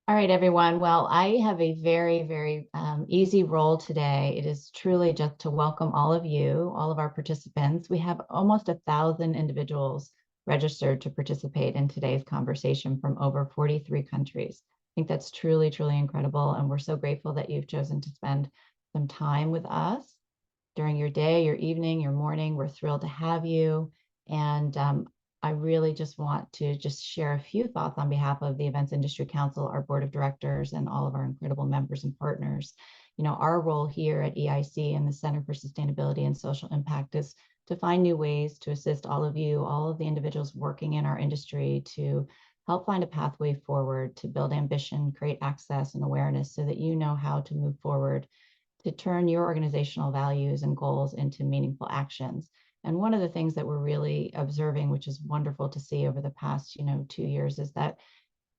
All right, everyone. Well, I have a very easy role today. It is truly just to welcome all of you, all of our participants. We have almost 1,000 individuals registered to participate in today's conversation from over 43 countries. I think that's truly incredible. And we're so grateful that you've chosen to spend some time with us during your day, your evening, your morning. We're thrilled to have you. And I really just want to share a few thoughts on behalf of the Events Industry Council, our board of directors, and all of our incredible members and partners. You know, our role here at EIC and the Center for Sustainability and Social Impact is to find new ways to assist all of you, all of the individuals working in our industry, to help find a pathway forward, to build ambition, create access and awareness so that you know how to move forward, to turn your organizational values and goals into meaningful actions. And one of the things that we're really observing, which is wonderful to see over the past, 2 years, is that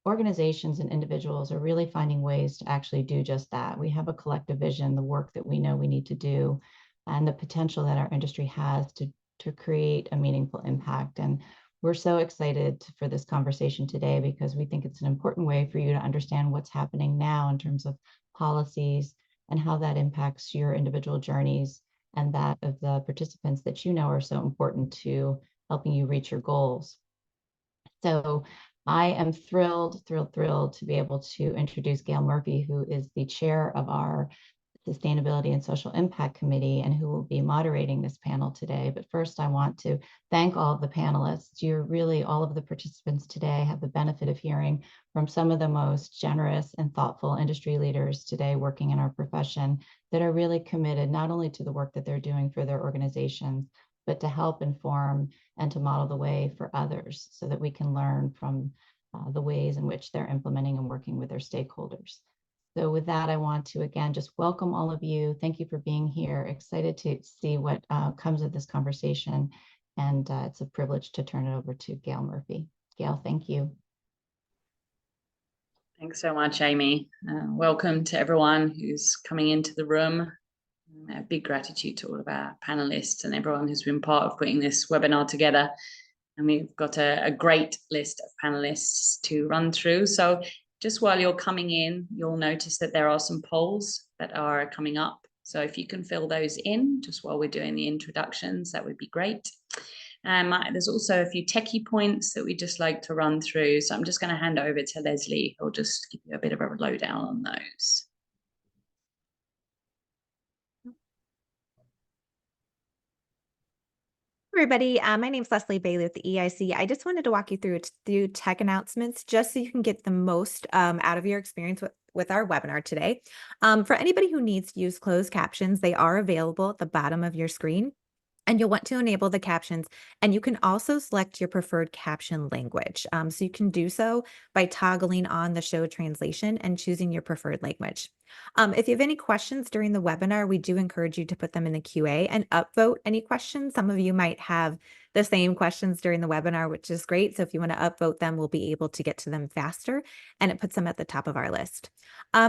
organizations and individuals are really finding ways to actually do just that. We have a collective vision, the work that we know we need to do, and the potential that our industry has to create a meaningful impact. And we're so excited for this conversation today because we think it's an important way for you to understand what's happening now in terms of policies and how that impacts your individual journeys and that of the participants that you know are so important to helping you reach your goals. So I am thrilled to be able to introduce Gail Murphy, who is the chair of our Sustainability and Social Impact Committee and who will be moderating this panel today. But first, I want to thank all of the panelists. All of the participants today have the benefit of hearing from some of the most generous and thoughtful industry leaders today working in our profession that are really committed not only to the work that they're doing for their organizations, but to help inform and to model the way for others so that we can learn from the ways in which they're implementing and working with their stakeholders. So with that, I want to, again, just welcome all of you. Thank you for being here. Excited to see what comes of this conversation. And it's a privilege to turn it over to Gail Murphy. Gail, thank you. Thanks so much, Amy. Welcome to everyone who's coming into the room. A big gratitude to all of our panelists and everyone who's been part of putting this webinar together. And we've got a great list of panelists to run through. So just while you're coming in, you'll notice that there are some polls that are coming up. So if you can fill those in just while we're doing the introductions, that would be great. There's also a few techie points that we just like to run through. So I'm just going to hand over to Leslie, who'll just give you a bit of a lowdown on those. Everybody, my name is Leslie Bailey with the EIC. I just wanted to walk you through tech announcements just so you can get the most out of your experience with our webinar today. For anybody who needs to use closed captions, they are available at the bottom of your screen. And you'll want to enable the captions, and you can also select your preferred caption language. So you can do so by toggling on the show translation and choosing your preferred language. If you have any questions during the webinar, we do encourage you to put them in the QA and upvote any questions. Some of you might have the same questions during the webinar, which is great. So if you want to upvote them, we'll be able to get to them faster, and it puts them at the top of our list.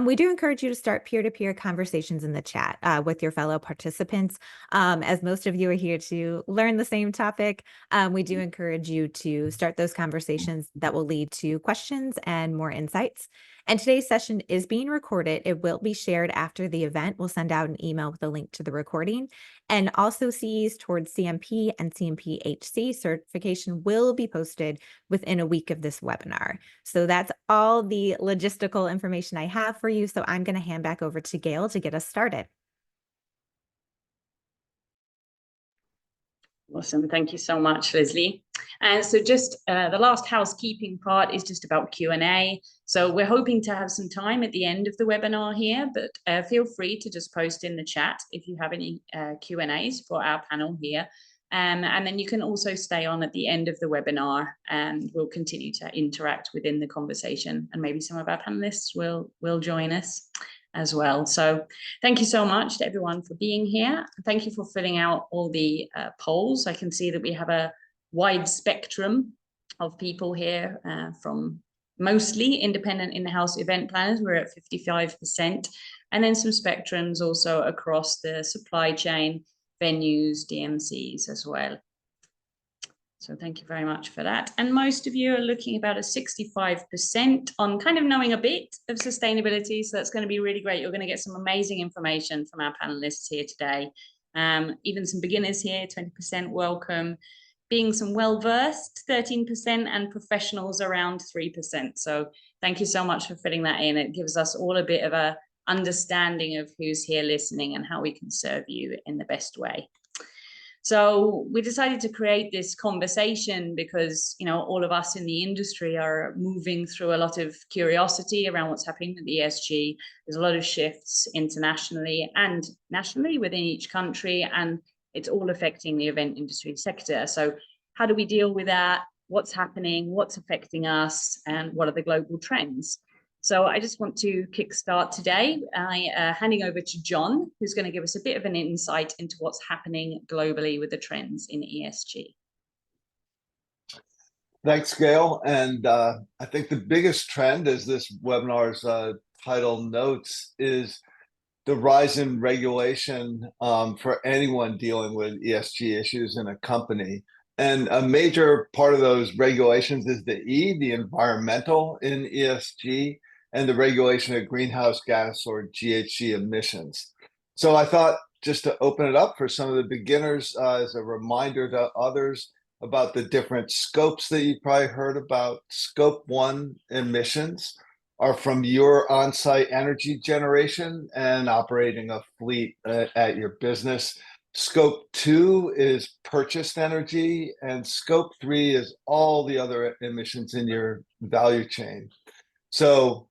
We do encourage you to start peer-to-peer conversations in the chat with your fellow participants. As most of you are here to learn the same topic, we do encourage you to start those conversations that will lead to questions and more insights. And today's session is being recorded. It will be shared after the event. We'll send out an email with a link to the recording. And also CEs towards CMP and CMP-HC certification will be posted within a week of this webinar. So that's all the logistical information I have for you. So I'm going to hand back over to Gail to get us started. Awesome. Thank you so much, Leslie. And so just the last housekeeping part is just about Q&A. So we're hoping to have some time at the end of the webinar here, but feel free to just post in the chat if you have any Q&As for our panel here. And then you can also stay on at the end of the webinar and we'll continue to interact within the conversation, and maybe some of our panelists will join us as well. So thank you so much to everyone for being here. Thank you for filling out all the polls. I can see that we have a wide spectrum of people here from mostly independent in-house event planners. We're at 55%, and then some spectrums also across the supply chain, venues, DMCs as well. So thank you very much for that. And most of you are looking about a 65% on kind of knowing a bit of sustainability. So that's going to be really great. You're going to get some amazing information from our panelists here today. Even some beginners here, 20% welcome. Being some well-versed, 13%, and professionals around 3%. So thank you so much for filling that in. It gives us all a bit of a understanding of who's here listening and how we can serve you in the best way. So we decided to create this conversation because, you know, all of us in the industry are moving through a lot of curiosity around what's happening with ESG. There's a lot of shifts internationally and nationally within each country, and it's all affecting the event industry sector. So how do we deal with that? What's happening? What's affecting us? And what are the global trends? So I just want to kickstart today by handing over to John, who's going to give us a bit of an insight into what's happening globally with the trends in ESG. Thanks, Gail. And I think the biggest trend, as this webinar's title notes, is the rise in regulation for anyone dealing with ESG issues in a company. And a major part of those regulations is the E, the environmental in ESG, and the regulation of greenhouse gas or GHG emissions. So I thought just to open it up for some of the beginners as a reminder to others about the different scopes that you probably heard about. Scope 1 emissions are from your on-site energy generation and operating a fleet at your business. Scope 2 is purchased energy, and Scope 3 is all the other emissions in your value chain. So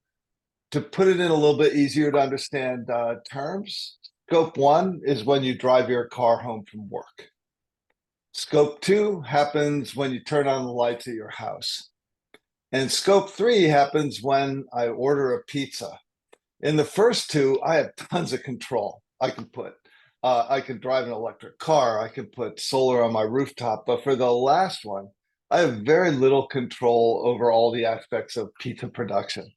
to put it in a little bit easier to understand terms, Scope 1 is when you drive your car home from work. Scope 2 happens when you turn on the lights at your house. And Scope 3 happens when I order a pizza. In the first two, I have tons of control. I can drive an electric car, I can put solar on my rooftop, but for the last one, I have very little control over all the aspects of pizza production.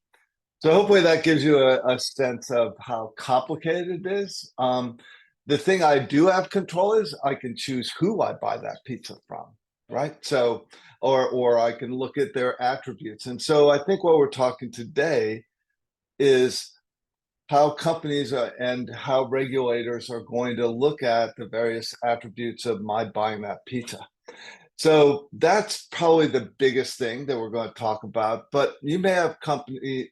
So hopefully that gives you a sense of how complicated it is. The thing I do have control is I can choose who I buy that pizza from, right? So, or I can look at their attributes. And so I think what we're talking today is how companies and how regulators are going to look at the various attributes of my buying that pizza. So that's probably the biggest thing that we're going to talk about. But you may have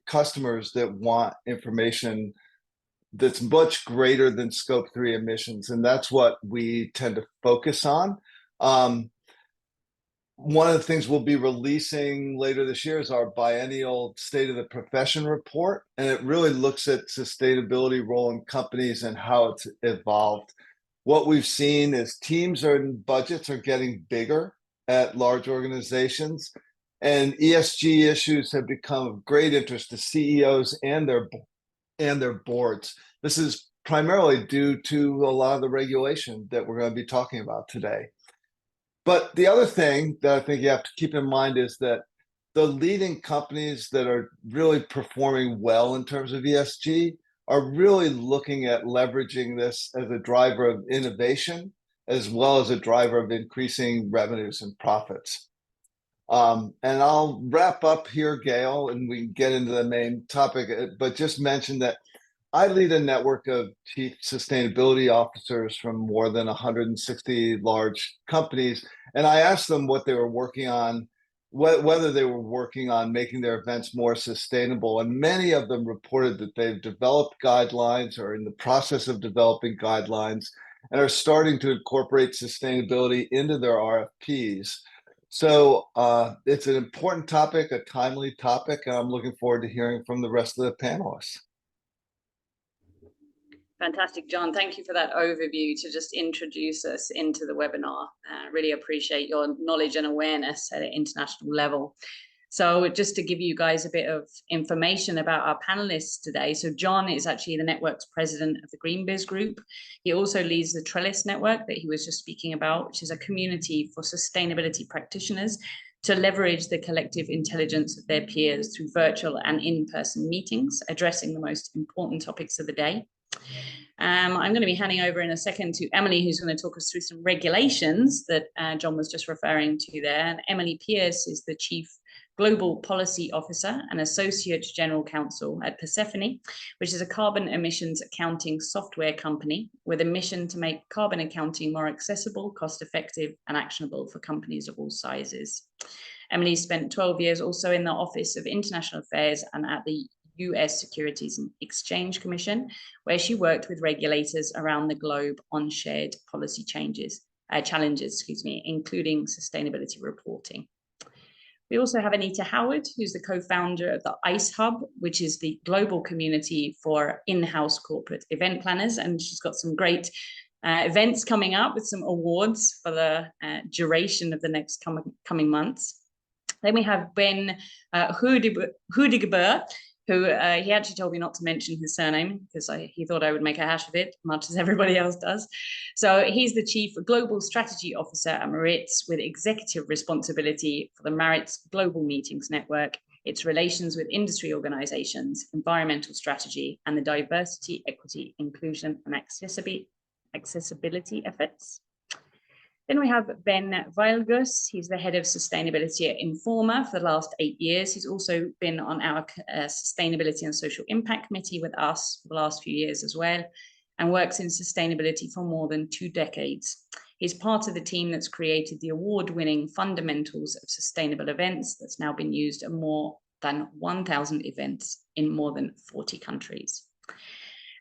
customers that want information that's much greater than Scope 3 emissions, and that's what we tend to focus on. One of the things we'll be releasing later this year is our biennial State of the Profession report, and it really looks at sustainability role in companies and how it's evolved. What we've seen is teams and budgets are getting bigger at large organizations, and ESG issues have become of great interest to CEOs and their boards. This is primarily due to a lot of the regulation that we're going to be talking about today. But the other thing that I think you have to keep in mind is that the leading companies that are really performing well in terms of ESG are really looking at leveraging this as a driver of innovation, as well as a driver of increasing revenues and profits. And I'll wrap up here, Gail, and we can get into the main topic, but just mention that I lead a network of chief sustainability officers from more than 160 large companies, and I asked them what they were working on, whether they were working on making their events more sustainable, and many of them reported that they've developed guidelines or in the process of developing guidelines and are starting to incorporate sustainability into their RFPs. So it's an important topic, a timely topic, and I'm looking forward to hearing from the rest of the panelists. Fantastic, John. Thank you for that overview to just introduce us into the webinar. Really appreciate your knowledge and awareness at an international level. So just to give you guys a bit of information about our panelists today. So John is actually the network's president of the Green Biz Group. He also leads the Trellis network that he was just speaking about, which is a community for sustainability practitioners to leverage the collective intelligence of their peers through virtual and in-person meetings, addressing the most important topics of the day. I'm going to be handing over in a second to Emily, who's going to talk us through some regulations that John was just referring to there. And Emily Pierce is the Chief Global Policy Officer and Associate General Counsel at Persephone, which is a carbon emissions accounting software company with a mission to make carbon accounting more accessible, cost-effective, and actionable for companies of all sizes. Emily spent 12 years also in the Office of International Affairs and at the US Securities and Exchange Commission, where she worked with regulators around the globe on shared policy challenges, including sustainability reporting. We also have Anita Howard, who's the co-founder of the ICE Hub, which is the global community for in-house corporate event planners. And she's got some great events coming up with some awards for the duration of the next coming months. Then we have Ben Hudigeber, who he actually told me not to mention his surname because he thought I would make a hash of it, much as everybody else does. So he's the Chief Global Strategy Officer at Maritz, with executive responsibility for the Maritz Global Meetings Network, its relations with industry organizations, environmental strategy, and the diversity, equity, inclusion, and accessibility efforts. Then we have Ben Weilgus. He's the head of sustainability at Informa for the last 8 years. He's also been on our sustainability and social impact committee with us for the last few years as well, and works in sustainability for more than 2 decades. He's part of the team that's created the award-winning Fundamentals of Sustainable Events that's now been used at more than 1,000 events in more than 40 countries.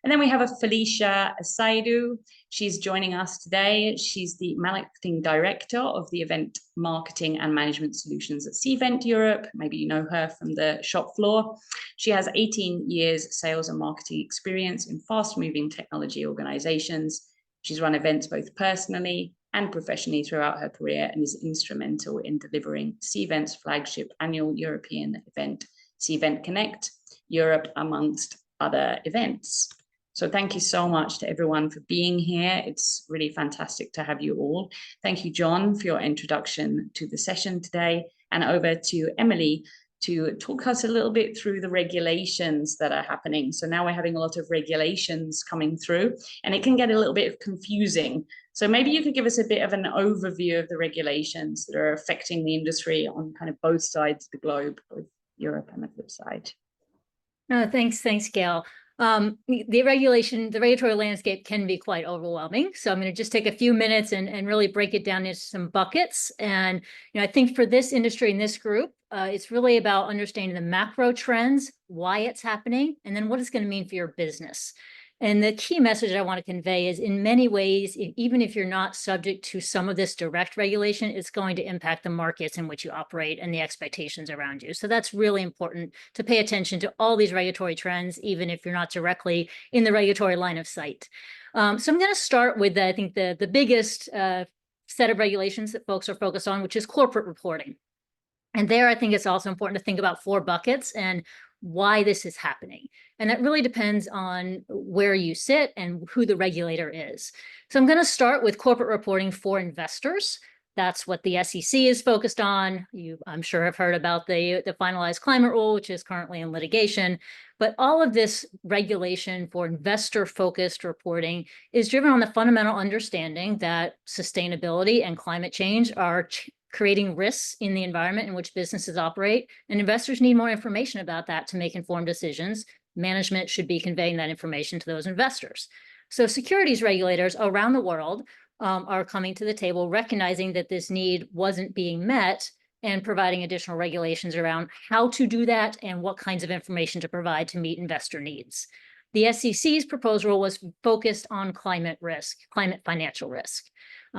And then we have a Felicia Asaidu. She's joining us today. She's the Marketing Director of the Event Marketing and Management Solutions at Cvent Europe. Maybe you know her from the shop floor. She has 18 years sales and marketing experience in fast-moving technology organizations. She's run events both personally and professionally throughout her career and is instrumental in delivering Cvent's flagship annual European event, Cvent Connect Europe, amongst other events. So thank you so much to everyone for being here. It's really fantastic to have you all. Thank you, John, for your introduction to the session today. And over to Emily to talk us a little bit through the regulations that are happening. So now we're having a lot of regulations coming through, and it can get a little bit confusing. So maybe you could give us a bit of an overview of the regulations that are affecting the industry on kind of both sides of the globe, both Europe and the flip side. Thanks, Gail. The regulatory landscape can be quite overwhelming. So I'm going to just take a few minutes and really break it down into some buckets. And I think for this industry and this group, it's really about understanding the macro trends, why it's happening, and then what it's going to mean for your business. And the key message I want to convey is, in many ways, even if you're not subject to some of this direct regulation, it's going to impact the markets in which you operate and the expectations around you. So that's really important to pay attention to all these regulatory trends, even if you're not directly in the regulatory line of sight. So I'm going to start with, I think, the biggest set of regulations that folks are focused on, which is corporate reporting. And there, I think it's also important to think about 4 buckets and why this is happening. And that really depends on where you sit and who the regulator is. So I'm going to start with corporate reporting for investors. That's what the SEC is focused on. You, I'm sure, have heard about the finalized climate rule, which is currently in litigation. But all of this regulation for investor-focused reporting is driven on the fundamental understanding that sustainability and climate change are creating risks in the environment in which businesses operate, and investors need more information about that to make informed decisions. Management should be conveying that information to those investors. So securities regulators around the world are coming to the table, recognizing that this need wasn't being met and providing additional regulations around how to do that and what kinds of information to provide to meet investor needs. The SEC's proposed rule was focused on climate risk, climate financial risk.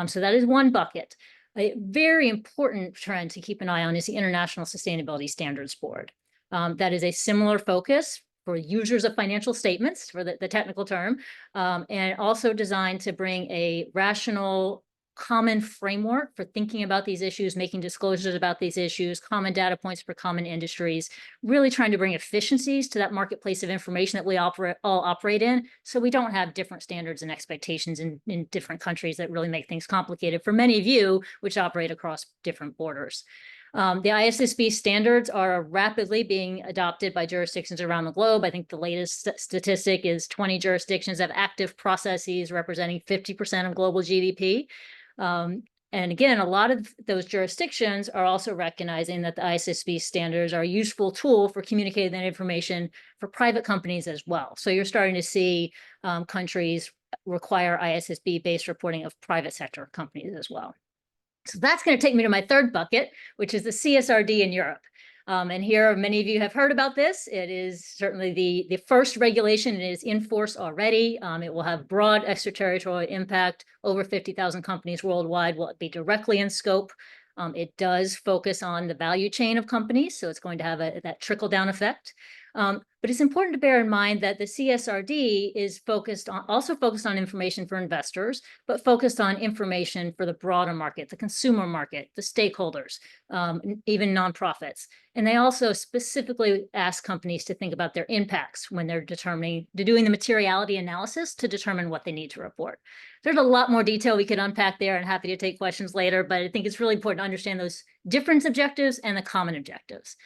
So that is one bucket. A very important trend to keep an eye on is the International Sustainability Standards Board. That is a similar focus for users of financial statements, for the technical term, and also designed to bring a rational, common framework for thinking about these issues, making disclosures about these issues, common data points for common industries, really trying to bring efficiencies to that marketplace of information that we all operate in, so we don't have different standards and expectations in different countries that really make things complicated for many of you, which operate across different borders. The ISSB standards are rapidly being adopted by jurisdictions around the globe. I think the latest statistic is 20 jurisdictions have active processes representing 50% of global GDP. And again, a lot of those jurisdictions are also recognizing that the ISSB standards are a useful tool for communicating that information for private companies as well. So you're starting to see countries require ISSB-based reporting of private sector companies as well. So that's going to take me to my third bucket, which is the CSRD in Europe. And here, many of you have heard about this. It is certainly the first regulation. It is in force already. It will have broad extraterritorial impact. Over 50,000 companies worldwide will be directly in scope. It does focus on the value chain of companies, so it's going to have that trickle-down effect. But it's important to bear in mind that the CSRD is also focused on information for investors, but focused on information for the broader market, the consumer market, the stakeholders, even nonprofits. And they also specifically ask companies to think about their impacts when they're doing the materiality analysis to determine what they need to report. There's a lot more detail we could unpack there, and happy to take questions later, but I think it's really important to understand those different objectives and the common objectives.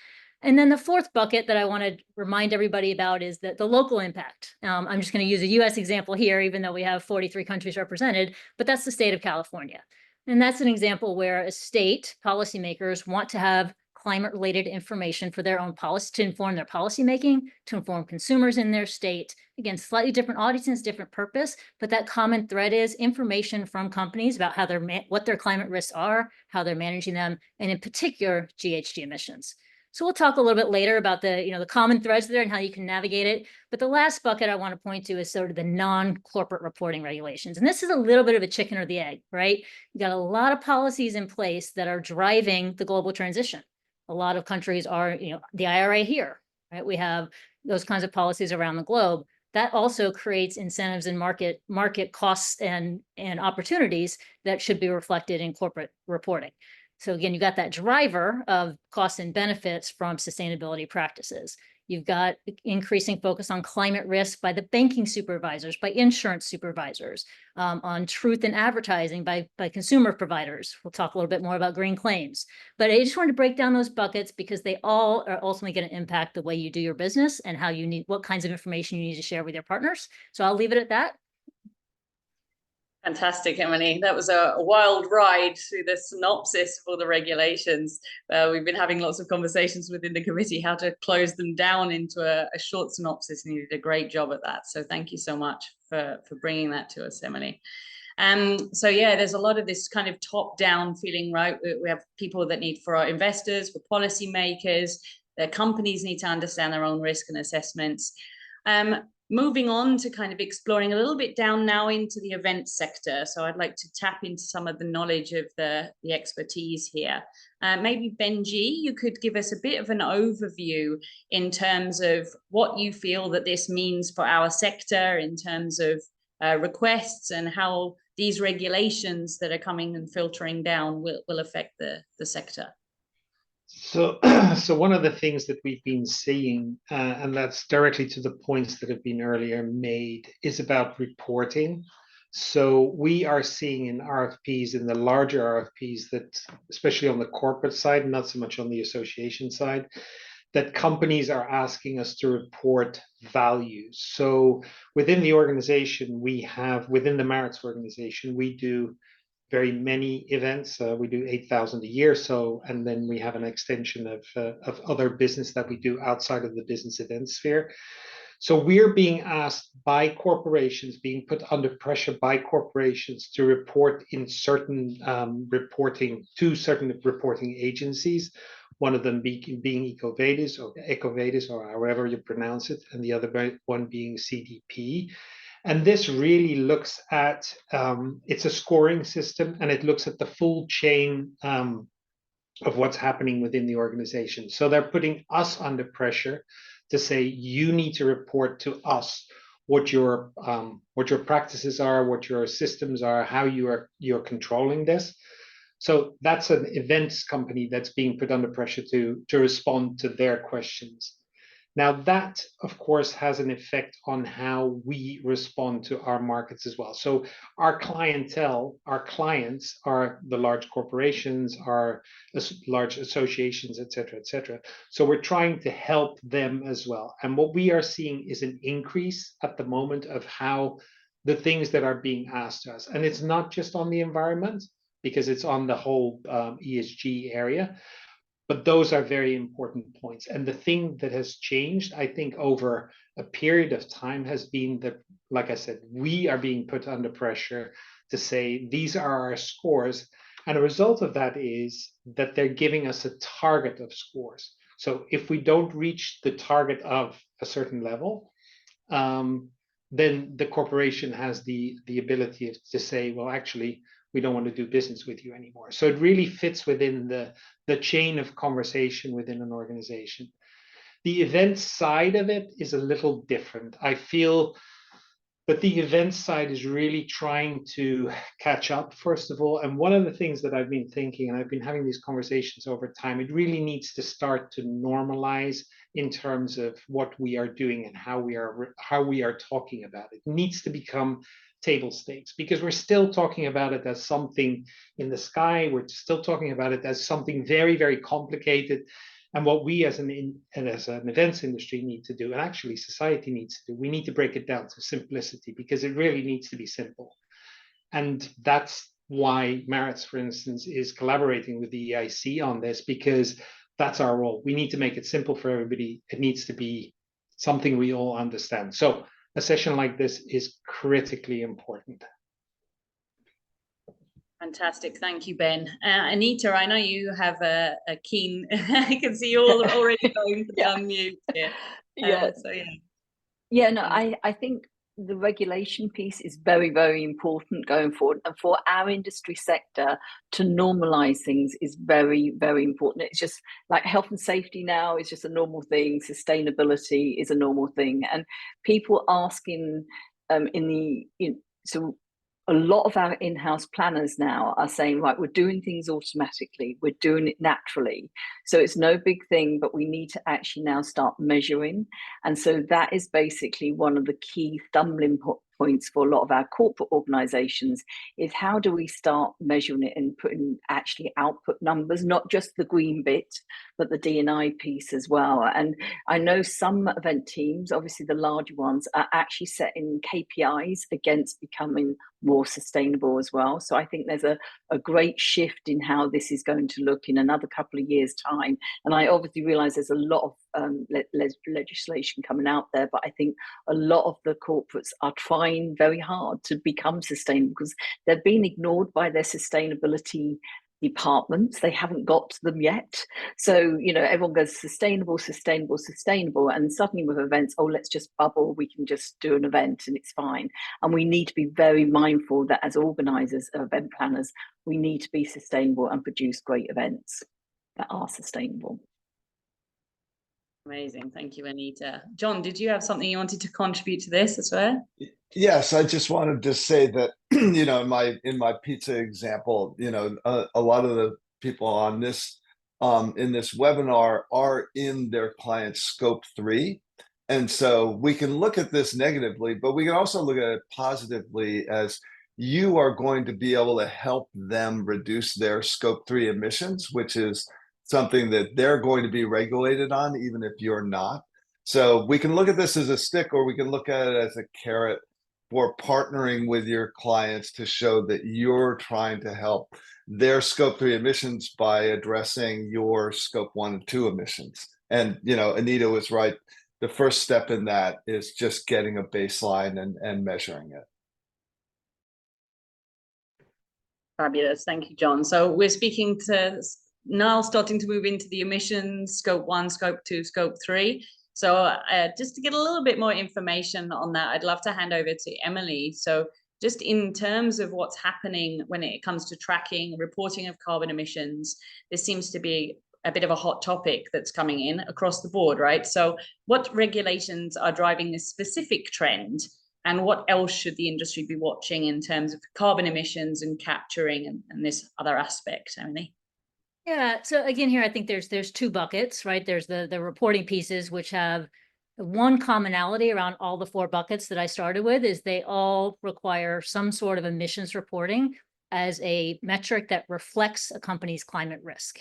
And then the fourth bucket that I want to remind everybody about is the local impact. I'm just going to use a US example here, even though we have 43 countries represented, but that's the state of California. And that's an example where a state policymakers want to have climate-related information for their own policy, to inform their policymaking, to inform consumers in their state. Again, slightly different audiences, different purpose, but that common thread is information from companies about how what their climate risks are, how they're managing them, and in particular, GHG emissions. So we'll talk a little bit later about the common threads there and how you can navigate it. But the last bucket I want to point to is sort of the non-corporate reporting regulations. And this is a little bit of a chicken or the egg, right? You've got a lot of policies in place that are driving the global transition. A lot of countries are, the IRA here, right? We have those kinds of policies around the globe. That also creates incentives and market costs and opportunities that should be reflected in corporate reporting. So again, you've got that driver of costs and benefits from sustainability practices. You've got increasing focus on climate risk by the banking supervisors, by insurance supervisors, on truth in advertising by consumer providers. We'll talk a little bit more about green claims. But I just wanted to break down those buckets because they all are ultimately going to impact the way you do your business and what kinds of information you need to share with your partners. So I'll leave it at that. Fantastic, Emily. That was a wild ride through the synopsis of all the regulations. We've been having lots of conversations within the committee how to close them down into a short synopsis, and you did a great job at that. So thank you so much for bringing that to us, Emily. So yeah, there's a lot of this kind of top-down feeling, right? We have people that need for our investors, for policymakers, their companies need to understand their own risk and assessments. Moving on to kind of exploring a little bit down now into the event sector. So I'd like to tap into some of the knowledge of the expertise here. Maybe Benji, you could give us a bit of an overview in terms of what you feel that this means for our sector in terms of requests and how these regulations that are coming and filtering down will affect the sector. So one of the things that we've been seeing, and that's directly to the points that have been earlier made, is about reporting. So we are seeing in RFPs, in the larger RFPs, that especially on the corporate side, not so much on the association side, that companies are asking us to report values. So within the organization, within the Merits organization, we do very many events. We do 8,000 a year. And then we have an extension of other business that we do outside of the business event sphere. So we're being asked by corporations, being put under pressure by corporations to report in certain reporting agencies. One of them being EcoVadis, or however you pronounce it, and the other one being CDP. And this really looks at, it's a scoring system, and it looks at the full chain of what's happening within the organization. So they're putting us under pressure to say, you need to report to us what your practices are, what your systems are, how you're controlling this. So that's an events company that's being put under pressure to respond to their questions. Now that, of course, has an effect on how we respond to our markets as well. So our clientele, our clients are the large corporations, our large associations, et cetera, et cetera. So we're trying to help them as well. And what we are seeing is an increase at the moment of how the things that are being asked us. And it's not just on the environment, because it's on the whole ESG area. But those are very important points. And the thing that has changed, I think, over a period of time has been that, like I said, we are being put under pressure to say these are our scores. And a result of that is that they're giving us a target of scores. So if we don't reach the target of a certain level, then the corporation has the ability to say, well, actually, we don't want to do business with you anymore. So it really fits within the chain of conversation within an organization. The event side of it is a little different. I feel that the event side is really trying to catch up, first of all. And one of the things that I've been thinking, and I've been having these conversations over time, it really needs to start to normalize in terms of what we are doing and how we are talking about it. It needs to become table stakes, because we're still talking about it as something in the sky. We're still talking about it as something very, very complicated. And what we as an events industry need to do, and actually society needs to do, we need to break it down to simplicity, because it really needs to be simple. And that's why Maritz, for instance, is collaborating with the EIC on this, because that's our role. We need to make it simple for everybody. It needs to be something we all understand. So a session like this is critically important. Fantastic. Thank you, Ben. Anita, I know you have a keen, I can see you all already going to unmute here. No, I think the regulation piece is very, very important going forward. And for our industry sector to normalize things is very, very important. It's just like health and safety now is just a normal thing. Sustainability is a normal thing. And people asking so a lot of our in-house planners now are saying, right, we're doing things automatically, we're doing it naturally. So it's no big thing, but we need to actually now start measuring. And so that is basically one of the key stumbling points for a lot of our corporate organizations, is how do we start measuring it and putting actually output numbers, not just the green bit, but the D&I piece as well. And I know some event teams, obviously the larger ones, are actually setting KPIs against becoming more sustainable as well. So I think there's a great shift in how this is going to look in another couple of years' time. And I obviously realize there's a lot of legislation coming out there, but I think a lot of the corporates are trying very hard to become sustainable, because they've been ignored by their sustainability departments. They haven't got to them yet. So, everyone goes sustainable, sustainable, sustainable. And suddenly with events, oh, let's just bubble. We can just do an event and it's fine. And we need to be very mindful that as organizers, event planners, we need to be sustainable and produce great events that are sustainable. Amazing. Thank you, Anita. John, did you have something you wanted to contribute to this as well? Yes, I just wanted to say that, in my pizza example, a lot of the people on this in this webinar are in their client's scope 3. And so we can look at this negatively, but we can also look at it positively, as you are going to be able to help them reduce their scope 3 emissions, which is something that they're going to be regulated on, even if you're not. So we can look at this as a stick, or we can look at it as a carrot for partnering with your clients to show that you're trying to help their scope 3 emissions by addressing your scope 1 and 2 emissions. And, Anita was right. The first step in that is just getting a baseline and measuring it. Fabulous. Thank you, John. So we're speaking to now starting to move into the emissions, scope 1, scope 2, scope 3. So just to get a little bit more information on that, I'd love to hand over to Emily. So just in terms of what's happening when it comes to tracking, reporting of carbon emissions, this seems to be a bit of a hot topic that's coming in across the board, right? So what regulations are driving this specific trend, and what else should the industry be watching in terms of carbon emissions and capturing and this other aspect, Emily? Yeah. So again, here I think there's two buckets, right? There's the reporting pieces, which have one commonality around all the four buckets that I started with, is they all require some sort of emissions reporting as a metric that reflects a company's climate risk.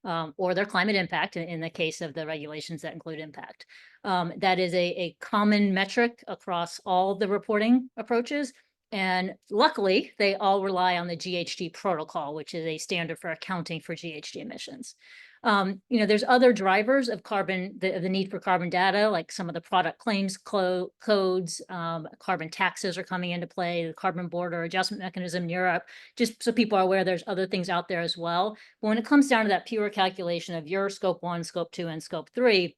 Or their climate impact in the case of the regulations that include impact. That is a common metric across all the reporting approaches. And luckily, they all rely on the GHG protocol, which is a standard for accounting for GHG emissions. There's other drivers of carbon, the need for carbon data, like some of the product claims codes, carbon taxes are coming into play, the carbon border adjustment mechanism in Europe, just so people are aware there's other things out there as well. But when it comes down to that pure calculation of your scope 1, scope 2, and scope 3,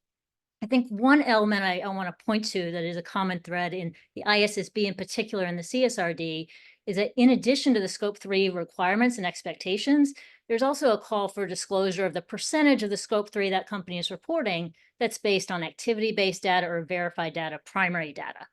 I think one element I want to point to that is a common thread in the ISSB in particular and the CSRD is that in addition to the scope 3 requirements and expectations, there's also a call for disclosure of the percentage of the scope 3 that company is reporting that's based on activity-based data or verified data, primary data.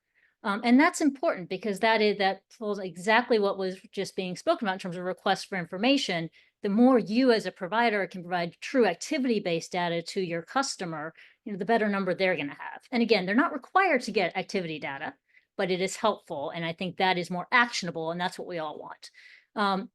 And that's important because that pulls exactly what was just being spoken about in terms of requests for information. The more you as a provider can provide true activity-based data to your customer, the better number they're going to have. And again, they're not required to get activity data, but it is helpful. And I think that is more actionable, and that's what we all want.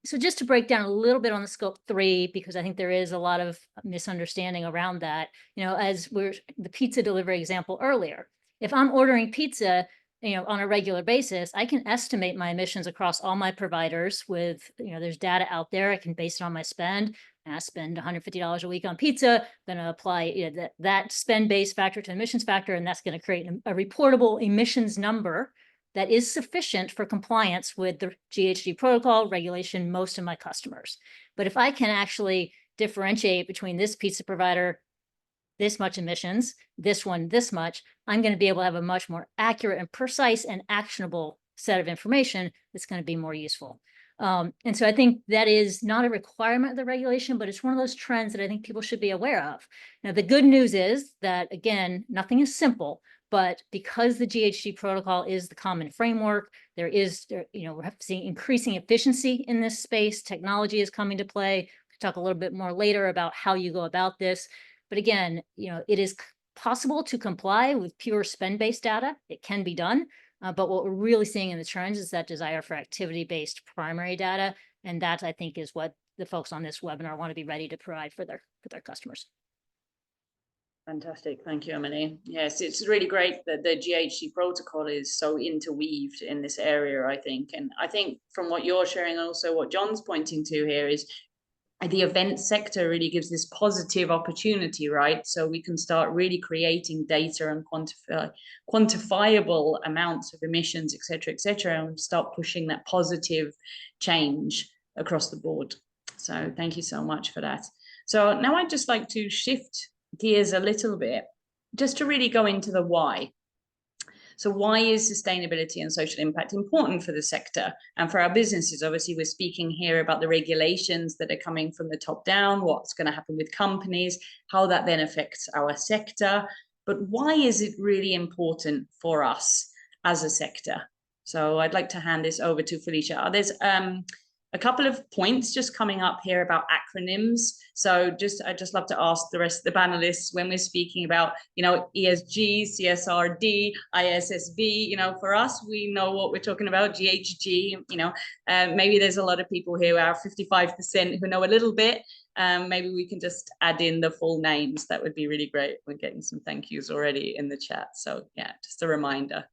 So just to break down a little bit on the scope 3, because I think there is a lot of misunderstanding around that, as the pizza delivery example earlier, if I'm ordering pizza, on a regular basis, I can estimate my emissions across all my providers with, there's data out there. I can base it on my spend. And I spend $150 a week on pizza, I'm going to apply that spend-based factor to emissions factor, and that's going to create a reportable emissions number that is sufficient for compliance with the GHG protocol regulation most of my customers. But if I can actually differentiate between this pizza provider, this much emissions, this one, this much, I'm going to be able to have a much more accurate and precise and actionable set of information that's going to be more useful. And so I think that is not a requirement of the regulation, but it's one of those trends that I think people should be aware of. Now, the good news is that, again, nothing is simple, but because the GHG protocol is the common framework, we're seeing increasing efficiency in this space. Technology is coming to play. We'll talk a little bit more later about how you go about this. But again, it is possible to comply with pure spend-based data. It can be done. But what we're really seeing in the trends is that desire for activity-based primary data. And that, I think, is what the folks on this webinar want to be ready to provide for their customers. Fantastic. Thank you, Emily. Yes, it's really great that the GHG protocol is so interweaved in this area, I think. And I think from what you're sharing, also what John's pointing to here is the event sector really gives this positive opportunity, right? So we can start really creating data and quantifiable amounts of emissions, et cetera, and start pushing that positive change across the board. So thank you so much for that. So now I'd just like to shift gears a little bit, just to really go into the why. So why is sustainability and social impact important for the sector and for our businesses? Obviously, we're speaking here about the regulations that are coming from the top down, what's going to happen with companies, how that then affects our sector. But why is it really important for us as a sector? So I'd like to hand this over to Felicia. There's a couple of points just coming up here about acronyms. So I'd just love to ask the rest of the panelists, when we're speaking about, ESG, CSRD, ISSB, for us, we know what we're talking about, GHG, maybe there's a lot of people here who are 55% who know a little bit. Maybe we can just add in the full names. That would be really great. We're getting some thank yous already in the chat. So yeah, just a reminder.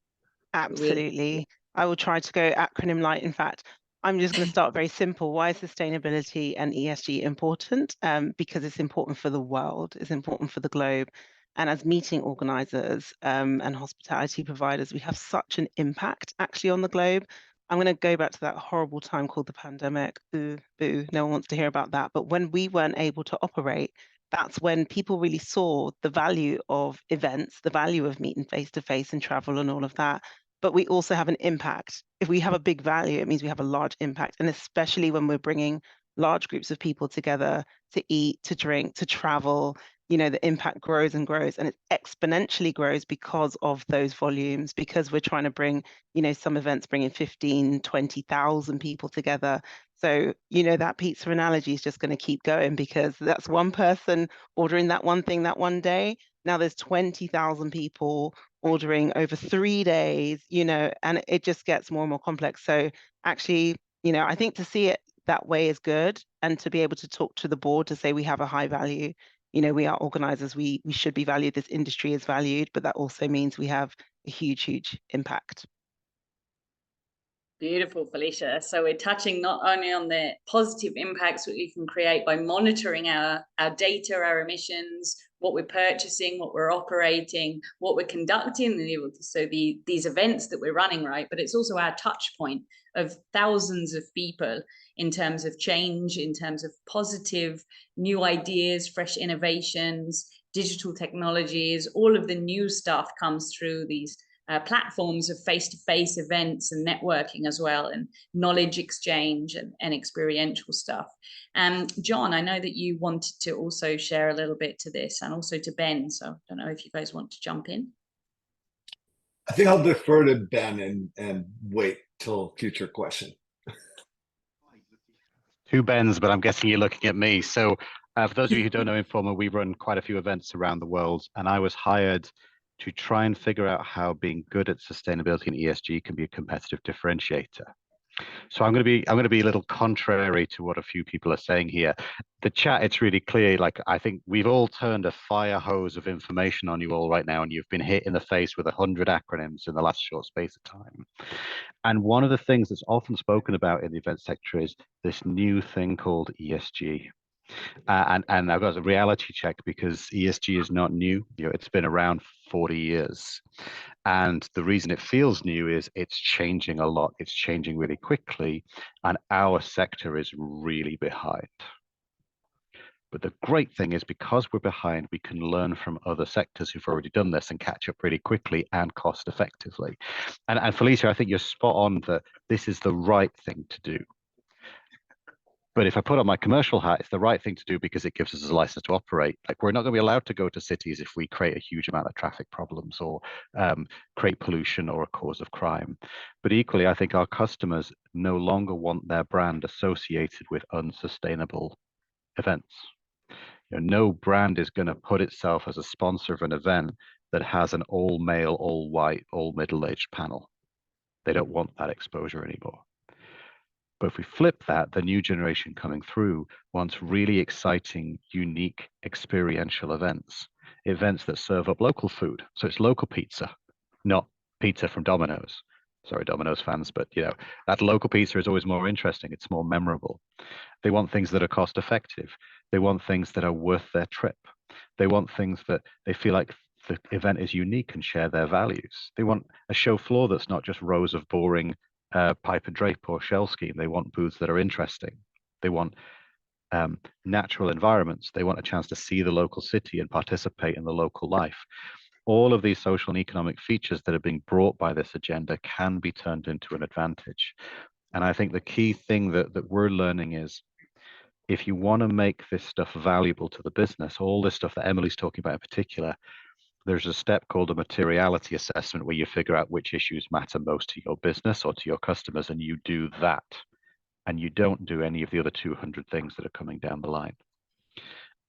Absolutely. I will try to go acronym light. In fact, I'm just going to start very simple. Why is sustainability and ESG important? Because it's important for the world, it's important for the globe. And as meeting organizers and hospitality providers, we have such an impact actually on the globe. I'm going to go back to that horrible time called the pandemic. Boo, boo, no one wants to hear about that. But when we weren't able to operate, that's when people really saw the value of events, the value of meeting face-to-face and travel and all of that. But we also have an impact. If we have a big value, it means we have a large impact. And especially when we're bringing large groups of people together to eat, to drink, to travel, you know, the impact grows and grows, and it exponentially grows because of those volumes, because we're trying to bring, you know, some events bringing 15, 20,000 people together. So, you know, that pizza analogy is just going to keep going, because that's one person ordering that one thing that one day. Now there's 20,000 people ordering over 3 days, you know, and it just gets more and more complex. So actually, you know, I think to see it that way is good, and to be able to talk to the board to say we have a high value, you know, we are organizers, we should be valued, this industry is valued, but that also means we have a huge impact. Beautiful, Felicia. So we're touching not only on the positive impacts that we can create by monitoring our data, our emissions, what we're purchasing, what we're operating, what we're conducting, so these events that we're running, right? But it's also our touch point of thousands of people in terms of change, in terms of positive new ideas, fresh innovations, digital technologies. All of the new stuff comes through these platforms of face-to-face events and networking as well, and knowledge exchange and experiential stuff. John, I know that you wanted to also share a little bit to this, and also to Ben, so I don't know if you guys want to jump in. I think I'll defer to Ben and wait till future question. Two Bens, but I'm guessing you're looking at me. So for those of you who don't know Informa, we run quite a few events around the world, and I was hired to try and figure out how being good at sustainability and ESG can be a competitive differentiator. So I'm going to be a little contrary to what a few people are saying here. The chat, it's really clear. Like, I think we've all turned a fire hose of information on you all right now, and you've been hit in the face with 100 acronyms in the last short space of time. And one of the things that's often spoken about in the event sector is this new thing called ESG. And I've got a reality check, because ESG is not new. You know, it's been around 40 years. And the reason it feels new is it's changing a lot. It's changing really quickly, and our sector is really behind. But the great thing is, because we're behind, we can learn from other sectors who've already done this and catch up really quickly and cost effectively. And Felicia, I think you're spot on that this is the right thing to do. But if I put on my commercial hat, it's the right thing to do because it gives us a license to operate. Like, we're not going to be allowed to go to cities if we create a huge amount of traffic problems or create pollution or a cause of crime. But equally, I think our customers no longer want their brand associated with unsustainable events. You know, no brand is going to put itself as a sponsor of an event that has an all male, all white, all middle-aged panel. They don't want that exposure anymore. But if we flip that, the new generation coming through wants really exciting, unique, experiential events that serve up local food. So it's local pizza, not pizza from Domino's. Sorry, Domino's fans, but you know, that local pizza is always more interesting. It's more memorable. They want things that are cost effective. They want things that are worth their trip. They want things that they feel like the event is unique and share their values. They want a show floor that's not just rows of boring pipe and drape or shell scheme. They want booths that are interesting. They want natural environments. They want a chance to see the local city and participate in the local life. All of these social and economic features that are being brought by this agenda can be turned into an advantage. And I think the key thing that we're learning is, if you want to make this stuff valuable to the business, all this stuff that Emily's talking about in particular, there's a step called a materiality assessment where you figure out which issues matter most to your business or to your customers, and you do that. And you don't do any of the other 200 things that are coming down the line.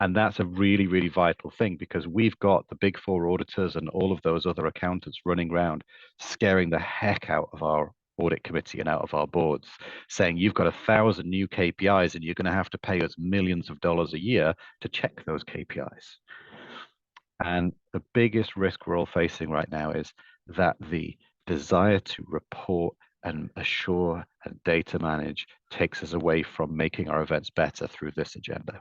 And that's a really, really vital thing, because we've got the big four auditors and all of those other accountants running around scaring the heck out of our audit committee and out of our boards, saying you've got 1,000 new KPIs and you're going to have to pay us millions of dollars a year to check those KPIs. And the biggest risk we're all facing right now is that the desire to report and assure and data manage takes us away from making our events better through this agenda.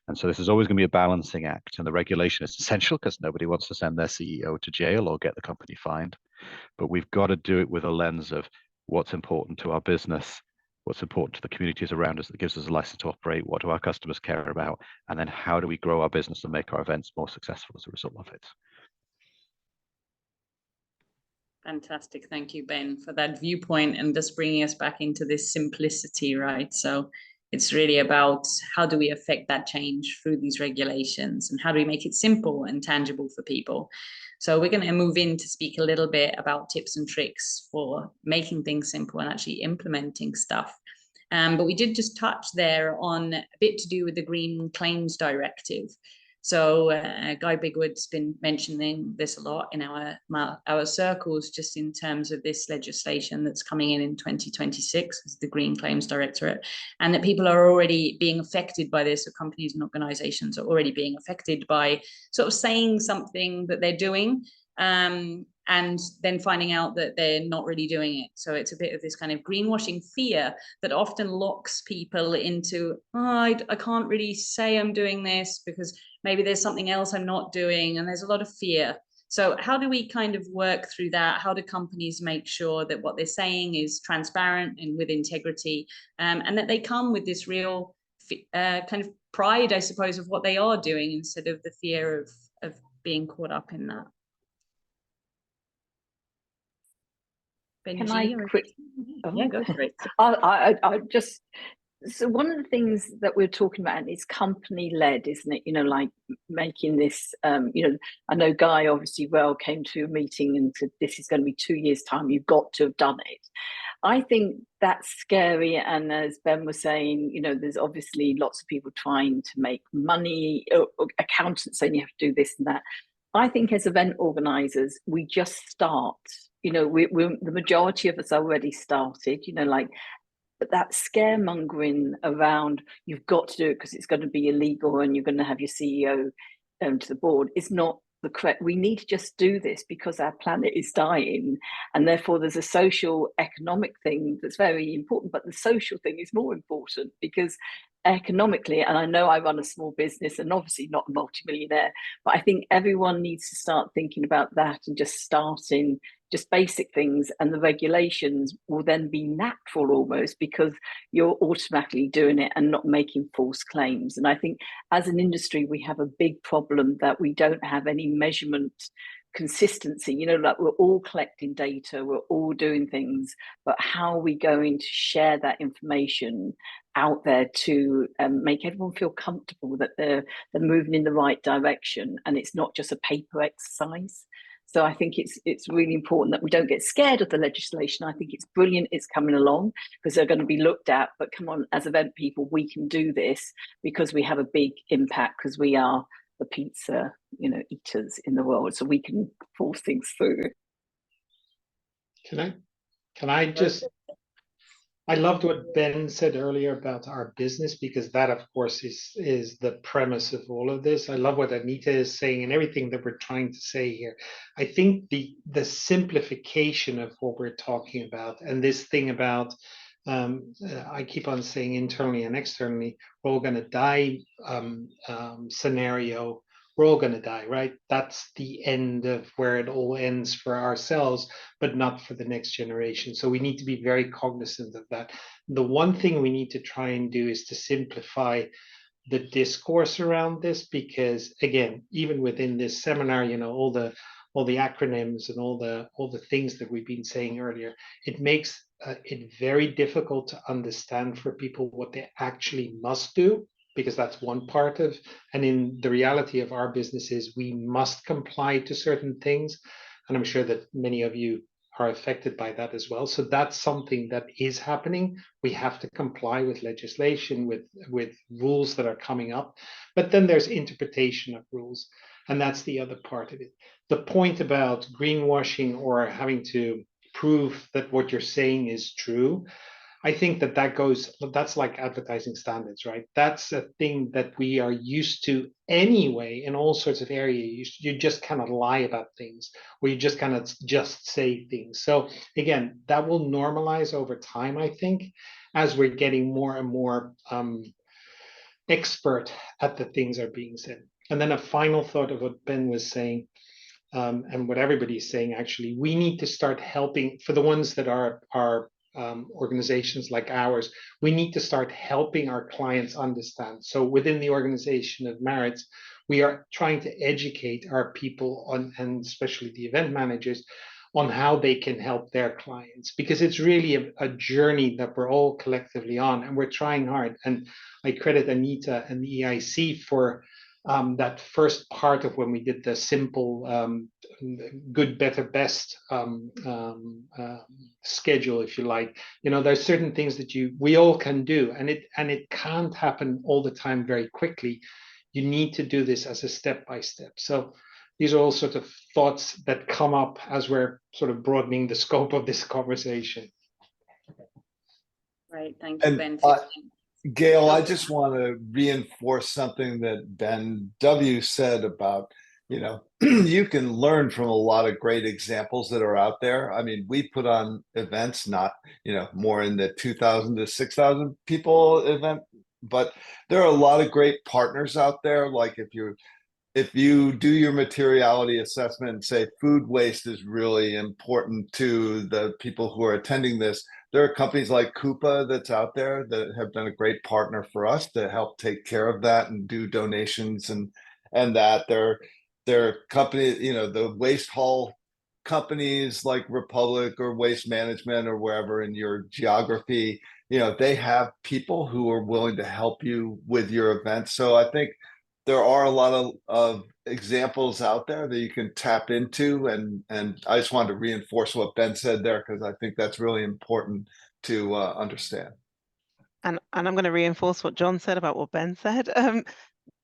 And so this is always going to be a balancing act, and the regulation is essential because nobody wants to send their CEO to jail or get the company fined. But we've got to do it with a lens of what's important to our business, what's important to the communities around us that gives us a license to operate, what do our customers care about, and then how do we grow our business and make our events more successful as a result of it. Fantastic. Thank you, Ben, for that viewpoint and just bringing us back into this simplicity, right? So It's really about how do we affect that change through these regulations, and how do we make it simple and tangible for people. So we're going to move in to speak a little bit about tips and tricks for making things simple and actually implementing stuff. But we did just touch there on a bit to do with the Green Claims Directive. So Guy Bigwood's been mentioning this a lot in our circles, just in terms of this legislation that's coming in 2026, as the Green Claims Directorate, and that people are already being affected by this. So companies and organizations are already being affected by sort of saying something that they're doing, and then finding out that they're not really doing it. So it's a bit of this kind of greenwashing fear that often locks people into, I can't really say I'm doing this because maybe there's something else I'm not doing, and there's a lot of fear. So how do we kind of work through that? How do companies make sure that what they're saying is transparent and with integrity, and that they come with this real kind of pride, I suppose, of what they are doing, instead of the fear of being caught up in that? Can I quick? Yeah, go for it. I just, so one of the things that we're talking about is company led, isn't it? You know, like making this, you know, I know Guy obviously came to a meeting and said, this is going to be 2 years' time, you've got to have done it. I think that's scary. And as Ben was saying, you know, there's obviously lots of people trying to make money, accountants saying you have to do this and that. I think as event organizers, we just start. You know, we're the majority of us already started, you know, like, but that scaremongering around you've got to do it because it's going to be illegal and you're going to have your CEO to the board is not the correct. We need to just do this because our planet is dying, and therefore there's a social economic thing that's very important, but the social thing is more important because economically, and I know I run a small business and obviously not a multimillionaire, but I think everyone needs to start thinking about that and just starting just basic things, and the regulations will then be natural almost because you're automatically doing it and not making false claims. And I think as an industry, we have a big problem that we don't have any measurement consistency. You know, like we're all collecting data, we're all doing things, but how are we going to share that information out there to make everyone feel comfortable that they're moving in the right direction and it's not just a paper exercise? So I think it's really important that we don't get scared of the legislation. I think it's brilliant it's coming along because they're going to be looked at, but come on, as event people, we can do this because we have a big impact, because we are the pizza, you know, eaters in the world, so we can force things through. Can I just, I loved what Ben said earlier about our business, because that, of course, is the premise of all of this. I love what Anita is saying and everything that we're trying to say here. I think the simplification of what we're talking about, and this thing about, I keep on saying internally and externally, we're all going to die scenario. We're all going to die, right? That's the end of where it all ends for ourselves, but not for the next generation. So we need to be very cognizant of that. The one thing we need to try and do is to simplify the discourse around this, because again, even within this seminar, you know, all the acronyms and all the things that we've been saying earlier, it makes it very difficult to understand for people what they actually must do, because that's one part of, and in the reality of our businesses, we must comply to certain things. And I'm sure that many of you are affected by that as well. So that's something that is happening. We have to comply with legislation, with rules that are coming up. But then there's interpretation of rules. And that's the other part of it. The point about greenwashing or having to prove that what you're saying is true, I think that's like advertising standards, right? That's a thing that we are used to anyway in all sorts of areas. You just cannot lie about things, or you just cannot just say things. So again, that will normalize over time, I think, as we're getting more and more expert at the things that are being said. And then a final thought of what Ben was saying, and what everybody's saying, actually, we need to start helping for the ones that are organizations like ours. We need to start helping our clients understand. So within the organization of Merits, we are trying to educate our people on, and especially the event managers, on how they can help their clients, because it's really a journey that we're all collectively on, and we're trying hard. And I credit Anita and the EIC for that first part of when we did the simple good, better, best schedule, if you like. You know, there's certain things that we all can do, and it can't happen all the time very quickly. You need to do this as a step by step. So these are all sort of thoughts that come up as we're sort of broadening the scope of this conversation. Right, thank you, Ben. Gail, I just want to reinforce something that Ben W. said about, you know, you can learn from a lot of great examples that are out there. I mean, we put on events, not, you know, more in the 2,000 to 6,000 people event, but there are a lot of great partners out there. Like if you do your materiality assessment and say food waste is really important to the people who are attending this, there are companies like Coupa that's out there that have been a great partner for us to help take care of that and do donations and that. There are companies, you know, the waste haul companies like Republic or Waste Management or wherever in your geography, you know, they have people who are willing to help you with your event. So I think there are a lot of examples out there that you can tap into, and I just wanted to reinforce what Ben said there, because I think that's really important to understand. And I'm going to reinforce what John said about what Ben said.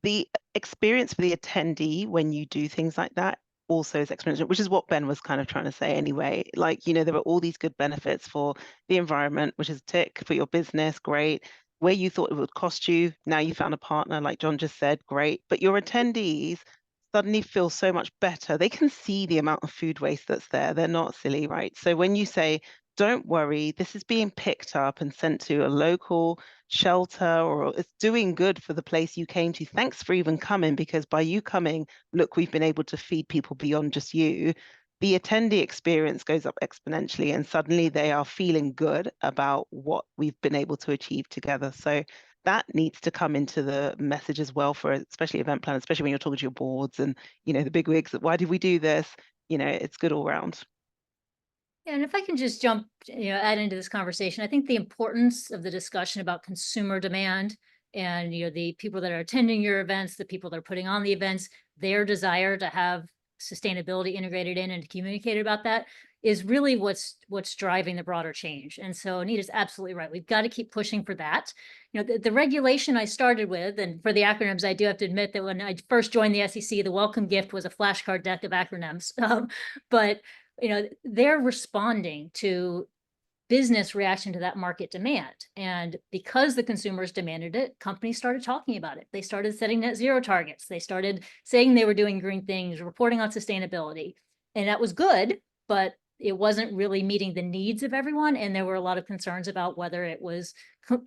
The experience for the attendee when you do things like that also is exponential, which is what Ben was kind of trying to say anyway. Like, you know, there are all these good benefits for the environment, which is a tick, for your business, great. Where you thought it would cost you, now you found a partner, like John just said, great. But your attendees suddenly feel so much better. They can see the amount of food waste that's there. They're not silly, right? So when you say, don't worry, this is being picked up and sent to a local shelter, or it's doing good for the place you came to. Thanks for even coming, because by you coming, look, we've been able to feed people beyond just you. The attendee experience goes up exponentially, and suddenly they are feeling good about what we've been able to achieve together. So that needs to come into the message as well, for especially event planners, especially when you're talking to your boards and, you know, the big wigs. Why did we do this? You know, it's good all around. Yeah, and if I can just jump, add into this conversation, I think the importance of the discussion about consumer demand and, the people that are attending your events, the people that are putting on the events, their desire to have sustainability integrated in and to communicate about that is really what's driving the broader change. And so Anita's absolutely right. We've got to keep pushing for that. The regulation I started with, and for the acronyms, I do have to admit that when I first joined the SEC, the welcome gift was a flashcard deck of acronyms. But they're responding to business reaction to that market demand. And because the consumers demanded it, companies started talking about it. They started setting net zero targets. They started saying they were doing green things, reporting on sustainability. And that was good, but it wasn't really meeting the needs of everyone. And there were a lot of concerns about whether it was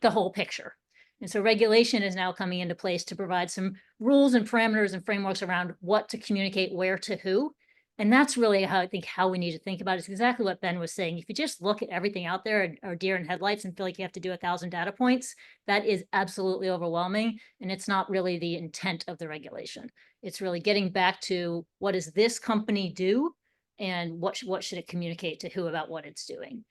the whole picture. And so regulation is now coming into place to provide some rules and parameters and frameworks around what to communicate where to who. And that's really how we need to think about it. It's exactly what Ben was saying. If you just look at everything out there and are deer in headlights and feel like you have to do 1,000 data points, that is absolutely overwhelming. And it's not really the intent of the regulation. It's really getting back to, what does this company do? And what should it communicate to who about what it's doing?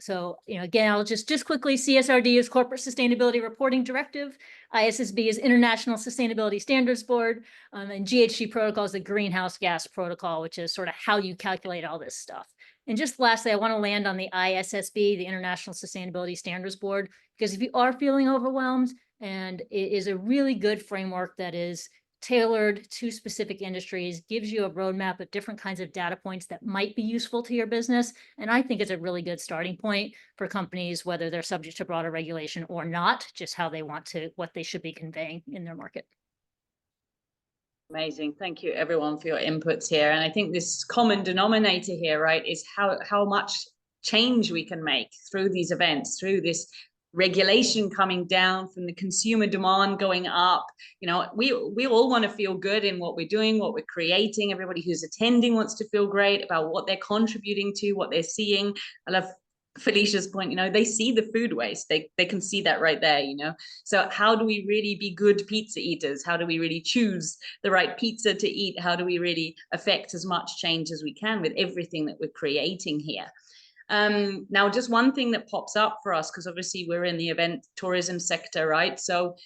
So, again, I'll just quickly, CSRD is Corporate Sustainability Reporting Directive. ISSB is International Sustainability Standards Board. And GHG Protocol is the Greenhouse Gas Protocol, which is sort of how you calculate all this stuff. And just lastly, I want to land on the ISSB, the International Sustainability Standards Board, because if you are feeling overwhelmed, and it is a really good framework that is tailored to specific industries, gives you a roadmap of different kinds of data points that might be useful to your business. And I think it's a really good starting point for companies, whether they're subject to broader regulation or not, just how they want to, what they should be conveying in their market. Amazing. Thank you everyone for your inputs here. And I think this common denominator here, right, is how much change we can make through these events, through this regulation coming down, from the consumer demand going up. We all want to feel good in what we're doing, what we're creating. Everybody who's attending wants to feel great about what they're contributing to, what they're seeing. I love Felicia's point, you know, they see the food waste. They can see that right there, you know. So how do we really be good pizza eaters? How do we really choose the right pizza to eat? How do we really affect as much change as we can with everything that we're creating here? Now, just one thing that pops up for us, because obviously we're in the event tourism sector, right? So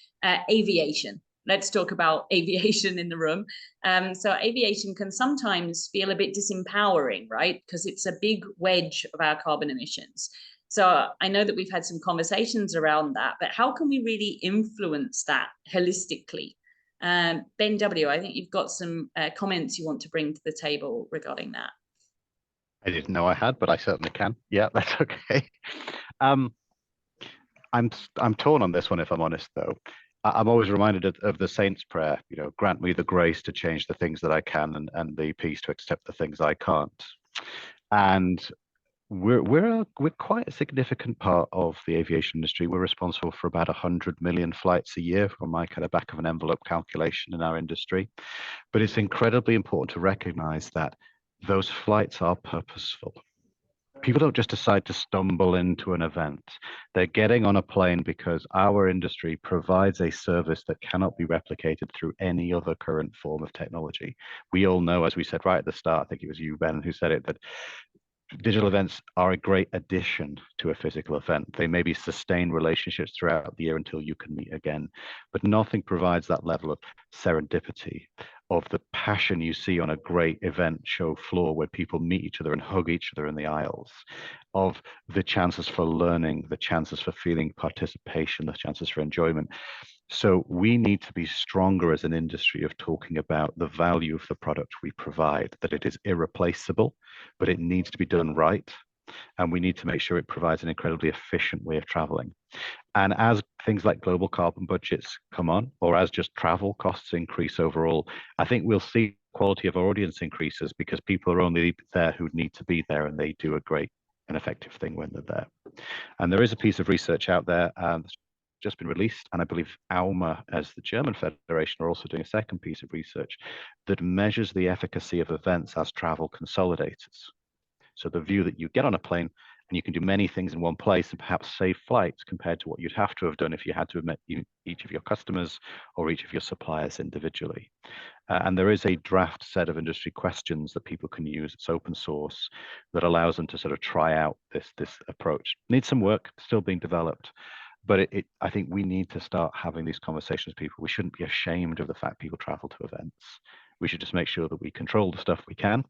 aviation. Let's talk about aviation in the room. So aviation can sometimes feel a bit disempowering, right? Because it's a big wedge of our carbon emissions. So I know that we've had some conversations around that, but how can we really influence that holistically? Ben W., I think you've got some comments you want to bring to the table regarding that. I didn't know I had, but I certainly can. Yeah, that's okay. I'm torn on this one, if I'm honest, though. I'm always reminded of the saint's prayer, you know, grant me the grace to change the things that I can and the peace to accept the things I can't. And we're quite a significant part of the aviation industry. We're responsible for about 100 million flights a year, from my kind of back of an envelope calculation in our industry. But it's incredibly important to recognize that those flights are purposeful. People don't just decide to stumble into an event. They're getting on a plane because our industry provides a service that cannot be replicated through any other current form of technology. We all know, as we said right at the start, I think it was you, Ben, who said it, that digital events are a great addition to a physical event. They maybe sustain relationships throughout the year until you can meet again, but nothing provides that level of serendipity, of the passion you see on a great event show floor where people meet each other and hug each other in the aisles, of the chances for learning, the chances for feeling participation, the chances for enjoyment. So we need to be stronger as an industry of talking about the value of the product we provide, that it is irreplaceable, but it needs to be done right. And we need to make sure it provides an incredibly efficient way of traveling. And as things like global carbon budgets come on, or as just travel costs increase overall, I think we'll see quality of our audience increases because people are only there who need to be there, and they do a great and effective thing when they're there. And there is a piece of research out there that's just been released, and I believe AUMA, as the German Federation, are also doing a second piece of research that measures the efficacy of events as travel consolidators. So the view that you get on a plane and you can do many things in one place and perhaps save flights compared to what you'd have to have done if you had to have met each of your customers or each of your suppliers individually. And there is a draft set of industry questions that people can use. It's open source, that allows them to sort of try out this approach. Needs some work, still being developed. But I think we need to start having these conversations with people. We shouldn't be ashamed of the fact people travel to events. We should just make sure that we control the stuff we can,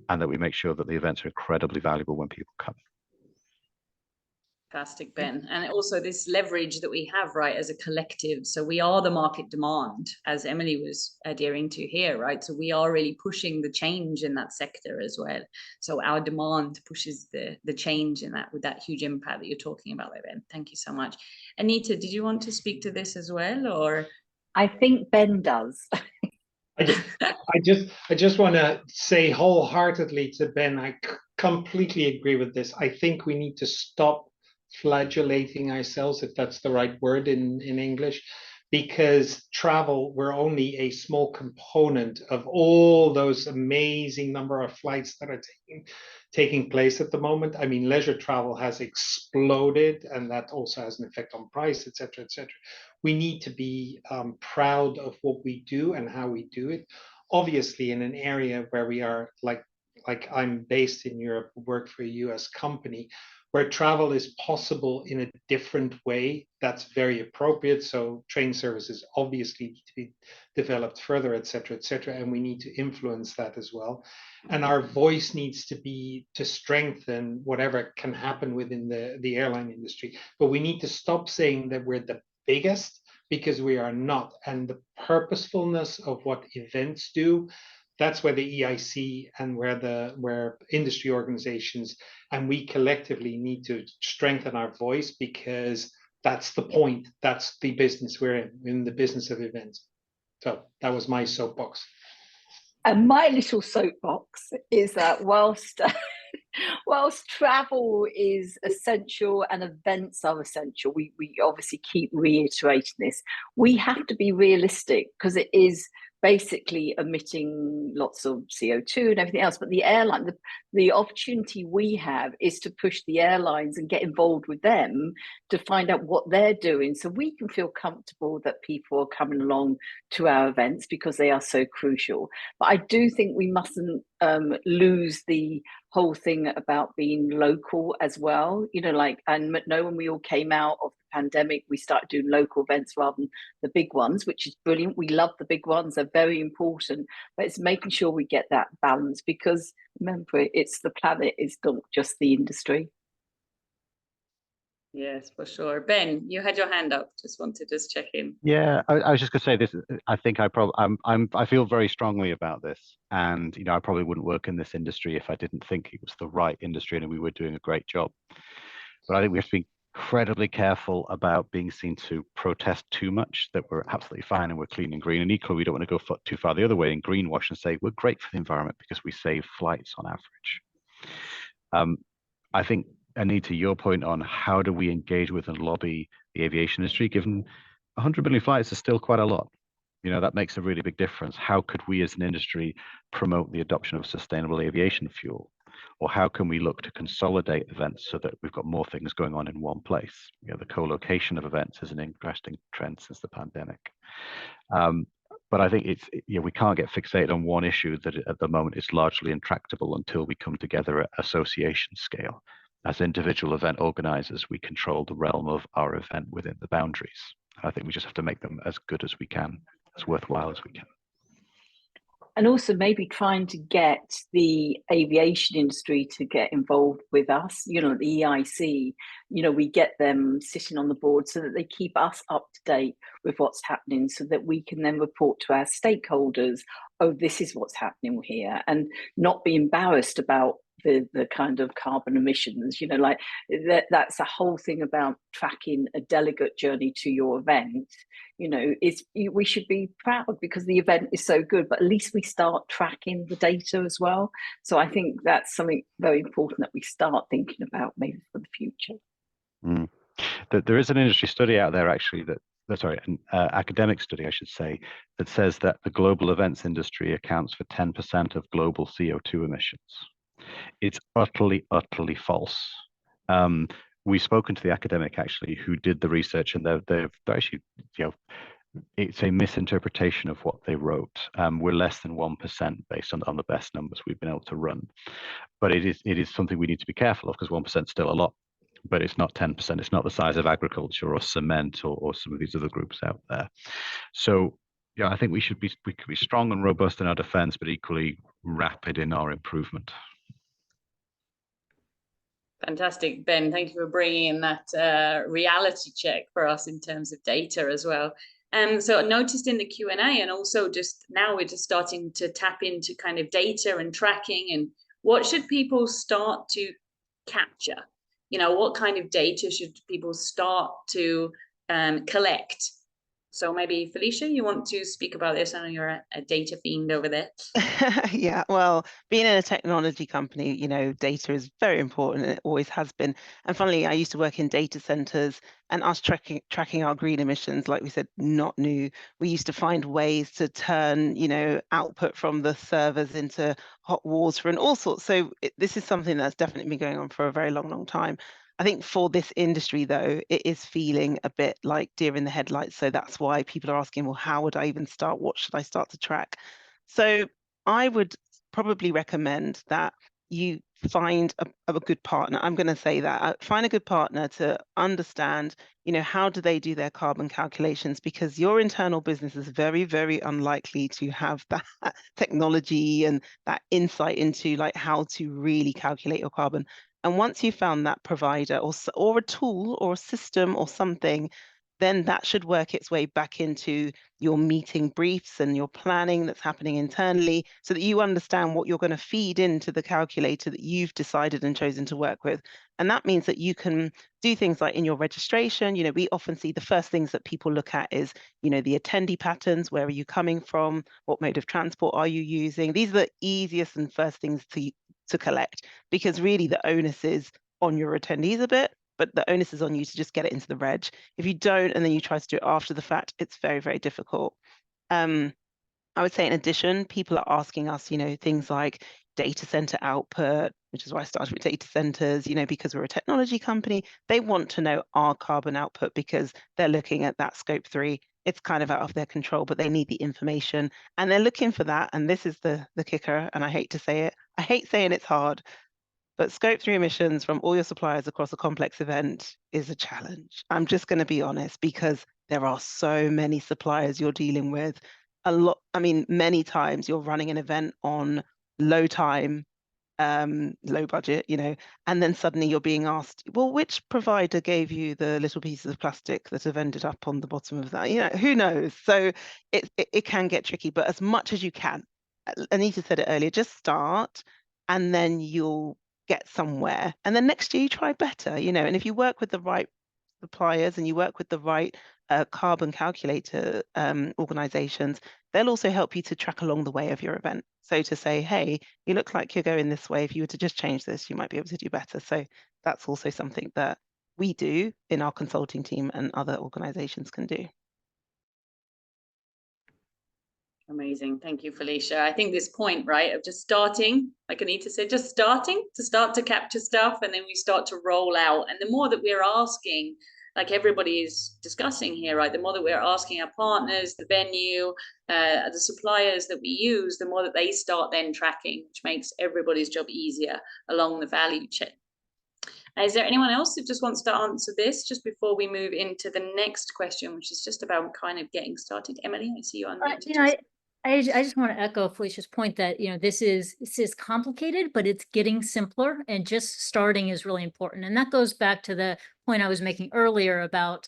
and that we make sure that the events are incredibly valuable when people come. Fantastic, Ben. And also this leverage that we have, right, as a collective. So we are the market demand, as Emily was adhering to here, right? So we are really pushing the change in that sector as well. So our demand pushes the change in that, with that huge impact that you're talking about there, Ben. Thank you so much. Anita, did you want to speak to this as well, or? I think Ben does. I just want to say wholeheartedly to Ben, I completely agree with this. I think we need to stop flagellating ourselves, if that's the right word in English, because travel, we're only a small component of all those amazing number of flights that are taking place at the moment. I mean, leisure travel has exploded, and that also has an effect on price, etc., etc. We need to be proud of what we do and how we do it. Obviously, in an area where we are like I'm based in Europe, work for a US company, where travel is possible in a different way, that's very appropriate. So train services obviously need to be developed further, etc., etc., and we need to influence that as well. And our voice needs to be to strengthen whatever can happen within the airline industry. But we need to stop saying that we're the biggest, because we are not. And the purposefulness of what events do, that's where the EIC and where industry organizations and we collectively need to strengthen our voice, because that's the point. That's the business we're in the business of events. So that was my soapbox. And my little soapbox is that whilst travel is essential and events are essential, we obviously keep reiterating this, we have to be realistic, because it is basically emitting lots of CO2 and everything else. But the airline, the opportunity we have is to push the airlines and get involved with them to find out what they're doing, so we can feel comfortable that people are coming along to our events because they are so crucial. But I do think we mustn't lose the whole thing about being local as well. You know, like, and know when we all came out of the pandemic, we started doing local events rather than the big ones, which is brilliant. We love the big ones, they're very important, but it's making sure we get that balance, because remember, it's the planet, it's not just the industry. Yes, for sure. Ben, you had your hand up. Just wanted to check in. Yeah, I was just gonna say this. I think I feel very strongly about this, and I probably wouldn't work in this industry if I didn't think it was the right industry and we were doing a great job. But I think we have to be incredibly careful about being seen to protest too much, that we're absolutely fine and we're clean and green. And equally, we don't want to go too far the other way and greenwash and say we're great for the environment because we save flights on average. I think, Anita, to your point on how do we engage with and lobby the aviation industry, given 100 million flights is still quite a lot. That makes a really big difference. How could we as an industry promote the adoption of sustainable aviation fuel? Or how can we look to consolidate events so that we've got more things going on in one place? The co-location of events is an interesting trend since the pandemic. But I think we can't get fixated on one issue that at the moment is largely intractable until we come together at association scale. As individual event organizers, we control the realm of our event within the boundaries. I think we just have to make them as good as we can, as worthwhile as we can. And also maybe trying to get the aviation industry to get involved with us, the EIC, we get them sitting on the board so that they keep us up to date with what's happening, so that we can then report to our stakeholders, oh, this is what's happening here, and not be embarrassed about the kind of carbon emissions. Like that's the whole thing about tracking a delegate journey to your event. We should be proud because the event is so good, but at least we start tracking the data as well. So I think that's something very important that we start thinking about maybe for the future. There is an industry study out there actually an academic study, I should say, that says that the global events industry accounts for 10% of global CO2 emissions. It's utterly, utterly false. We've spoken to the academic actually who did the research, and they're actually, it's a misinterpretation of what they wrote. We're less than 1% based on the best numbers we've been able to run. But it is something we need to be careful of, because 1% is still a lot, but it's not 10%. It's not the size of agriculture or cement or some of these other groups out there. So I think we could be strong and robust in our defense, but equally rapid in our improvement. Fantastic, Ben. Thank you for bringing in that reality check for us in terms of data as well. So I noticed in the Q&A, and also just now we're just starting to tap into kind of data and tracking, and what should people start to capture? What kind of data should people start to collect? So maybe Felicia, you want to speak about this? I know you're a data fiend over there. Yeah, well, being in a technology company, data is very important, and it always has been. And funnily, I used to work in data centers, and us tracking our green emissions, like we said, not new. We used to find ways to turn, output from the servers into hot water and all sorts. So this is something that's definitely been going on for a very long, long time. I think for this industry, though, it is feeling a bit like deer in the headlights. So that's why people are asking, well, how would I even start? What should I start to track? So I would probably recommend that you find a good partner. I'm going to say that. Find a good partner to understand, how do they do their carbon calculations? Because your internal business is very, very unlikely to have that technology and that insight into how to really calculate your carbon. And once you've found that provider or a tool or a system or something, then that should work its way back into your meeting briefs and your planning that's happening internally, so that you understand what you're going to feed into the calculator that you've decided and chosen to work with. And that means that you can do things like in your registration, we often see the first things that people look at is, the attendee patterns. Where are you coming from? What mode of transport are you using? These are the easiest and first things to collect, because really the onus is on your attendees a bit, but the onus is on you to just get it into the reg. If you don't, and then you try to do it after the fact, it's very, very difficult. I would say in addition, people are asking us, things like data center output, which is why I started with data centers, because we're a technology company. They want to know our carbon output because they're looking at that scope 3. It's kind of out of their control, but they need the information and they're looking for that. And this is the kicker, and I hate to say it. I hate saying it's hard, but scope 3 emissions from all your suppliers across a complex event is a challenge. I'm just going to be honest, because there are so many suppliers you're dealing with. Many times you're running an event on low time, low budget, and then suddenly you're being asked, well, which provider gave you the little pieces of plastic that have ended up on the bottom of that? Who knows? So it can get tricky, but as much as you can, Anita said it earlier, just start and then you'll get somewhere. And then next year you try better, and if you work with the right suppliers and you work with the right carbon calculator organizations, they'll also help you to track along the way of your event. So to say, hey, you look like you're going this way. If you were to just change this, you might be able to do better. So that's also something that we do in our consulting team and other organizations can do. Amazing. Thank you, Felicia. I think this point, right, of just starting, like Anita said, just starting to capture stuff, and then we start to roll out. And the more that we're asking, like everybody is discussing here, right, the more that we're asking our partners, the venue, the suppliers that we use, the more that they start then tracking, which makes everybody's job easier along the value chain. Is there anyone else who just wants to answer this just before we move into the next question, which is just about kind of getting started? Emily, I see you on. I just want to echo Felicia's point that, this is complicated, but it's getting simpler, and just starting is really important. And that goes back to the point I was making earlier about,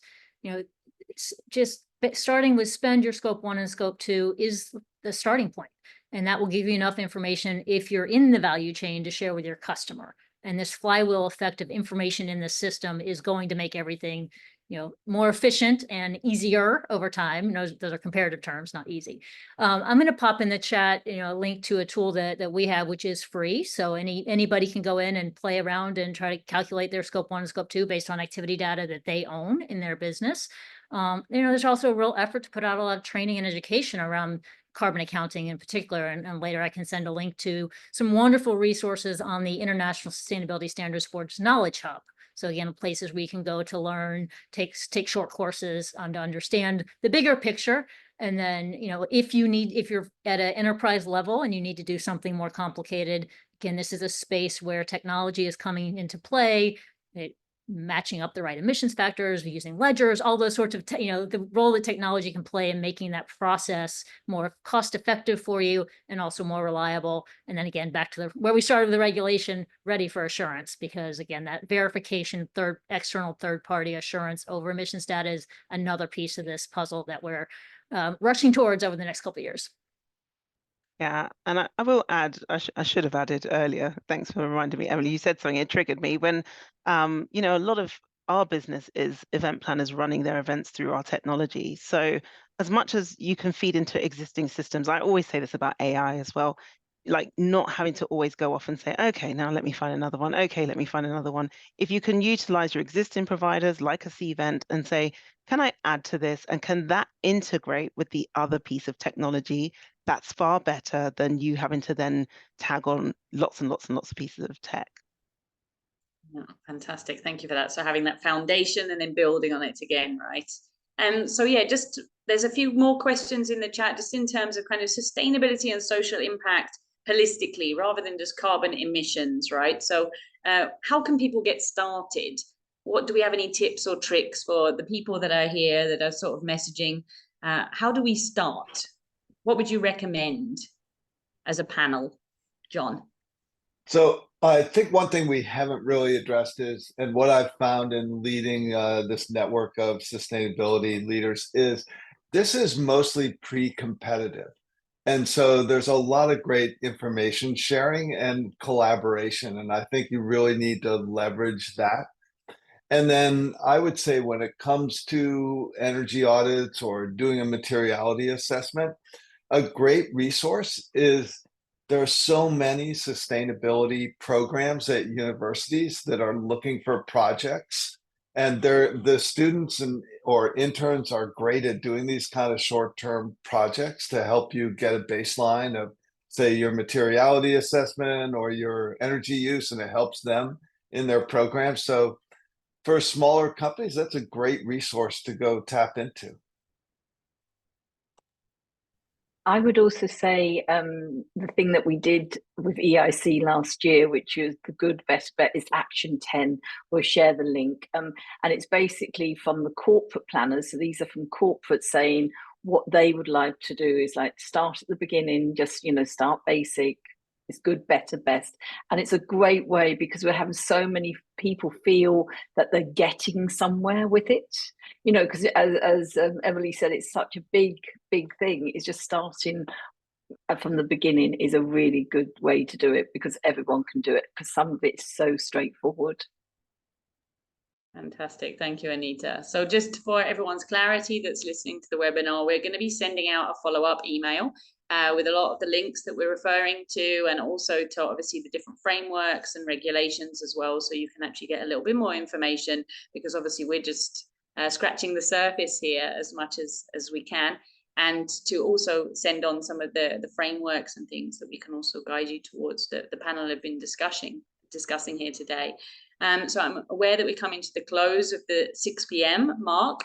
just starting with spend your scope 1 and scope 2 is the starting point. And that will give you enough information if you're in the value chain to share with your customer. And this flywheel effect of information in the system is going to make everything, more efficient and easier over time. Those are comparative terms, not easy. I'm going to pop in the chat, a link to a tool that we have, which is free. So anybody can go in and play around and try to calculate their scope 1 and scope 2 based on activity data that they own in their business. There's also a real effort to put out a lot of training and education around carbon accounting in particular, and later I can send a link to some wonderful resources on the International Sustainability Standards Board's Knowledge Hub. So again, places we can go to learn, take short courses to understand the bigger picture. And then, if you're at an enterprise level and you need to do something more complicated, again, this is a space where technology is coming into play. Matching up the right emissions factors, using ledgers, all those sorts of, the role that technology can play in making that process more cost effective for you and also more reliable. And then again, back to where we started with the regulation, ready for assurance, because again, that verification, external third party assurance over emissions data is another piece of this puzzle that we're rushing towards over the next couple of years. Yeah, and I will add, I should have added earlier. Thanks for reminding me, Emily. You said something, it triggered me when, a lot of our business is event planners running their events through our technology. So as much as you can feed into existing systems, I always say this about AI as well, like not having to always go off and say, okay, now let me find another one. Okay, let me find another one. If you can utilize your existing providers like a Cvent and say, can I add to this? And can that integrate with the other piece of technology? That's far better than you having to then tag on lots and lots and lots of pieces of tech. Oh, fantastic. Thank you for that. So having that foundation and then building on it again, right? And so, yeah, just there's a few more questions in the chat, just in terms of kind of sustainability and social impact holistically, rather than just carbon emissions, right? So how can people get started? What do we have any tips or tricks for the people that are here that are sort of messaging? How do we start? What would you recommend as a panel, John? So I think one thing we haven't really addressed is, and what I've found in leading this network of sustainability leaders is, this is mostly pre-competitive. And so there's a lot of great information sharing and collaboration. And I think you really need to leverage that. And then I would say when it comes to energy audits or doing a materiality assessment, a great resource is there are so many sustainability programs at universities that are looking for projects And the students or interns are great at doing these kind of short-term projects to help you get a baseline of, say, your materiality assessment or your energy use, and it helps them in their program. So for smaller companies, that's a great resource to go tap into. I would also say the thing that we did with EIC last year, which is the good best bet, is Action 10. We'll share the link. And it's basically from the corporate planners. So these are from corporate saying what they would like to do is like start at the beginning, just, you know, start basic. It's good, better, best. And it's a great way because we're having so many people feel that they're getting somewhere with it. You know, because as Emily said, it's such a big thing. It's just starting from the beginning is a really good way to do it because everyone can do it because some of it's so straightforward. Fantastic. Thank you, Anita. So just for everyone's clarity that's listening to the webinar, we're going to be sending out a follow-up email with a lot of the links that we're referring to, and also to obviously the different frameworks and regulations as well. So you can actually get a little bit more information, because obviously we're just scratching the surface here as much as we can, and to also send on some of the frameworks and things that we can also guide you towards the panel have been discussing here today. So I'm aware that we're coming to the close of the 6 p.m. mark.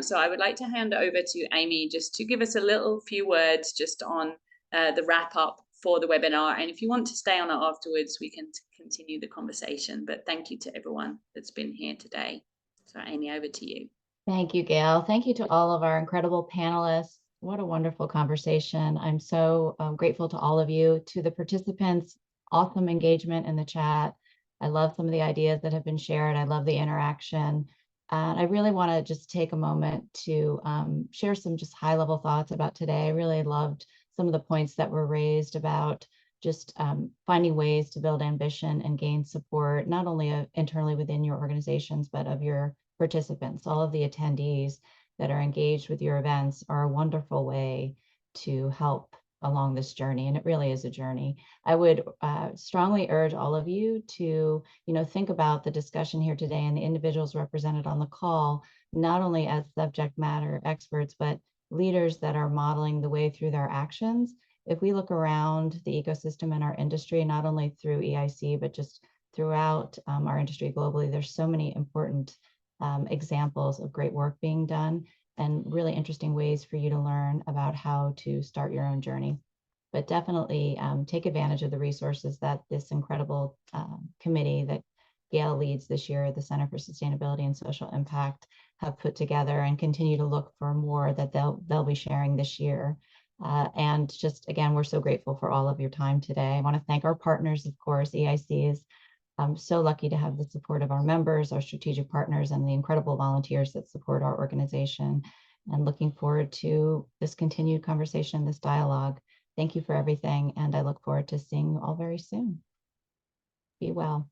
So I would like to hand over to Amy just to give us a few words just on the wrap up for the webinar. And if you want to stay on it afterwards, we can continue the conversation. But thank you to everyone that's been here today. So Amy, over to you. Thank you, Gail. Thank you to all of our incredible panelists. What a wonderful conversation. I'm so grateful to all of you, to the participants, awesome engagement in the chat. I love some of the ideas that have been shared. I love the interaction. And I really want to just take a moment to share some just high-level thoughts about today. I really loved some of the points that were raised about just finding ways to build ambition and gain support, not only internally within your organizations, but of your participants. All of the attendees that are engaged with your events are a wonderful way to help along this journey, and it really is a journey. I would strongly urge all of you to, think about the discussion here today and the individuals represented on the call, not only as subject matter experts, but leaders that are modeling the way through their actions. If we look around the ecosystem in our industry, not only through EIC, but just throughout our industry globally, there's so many important examples of great work being done and really interesting ways for you to learn about how to start your own journey. But definitely take advantage of the resources that this incredible committee that Gail leads this year, the Center for Sustainability and Social Impact, have put together, and continue to look for more that they'll be sharing this year. And just, again, we're so grateful for all of your time today. I want to thank our partners, of course. EIC is so lucky to have the support of our members, our strategic partners, and the incredible volunteers that support our organization. And looking forward to this continued conversation, this dialogue. Thank you for everything, and I look forward to seeing you all very soon. Be well.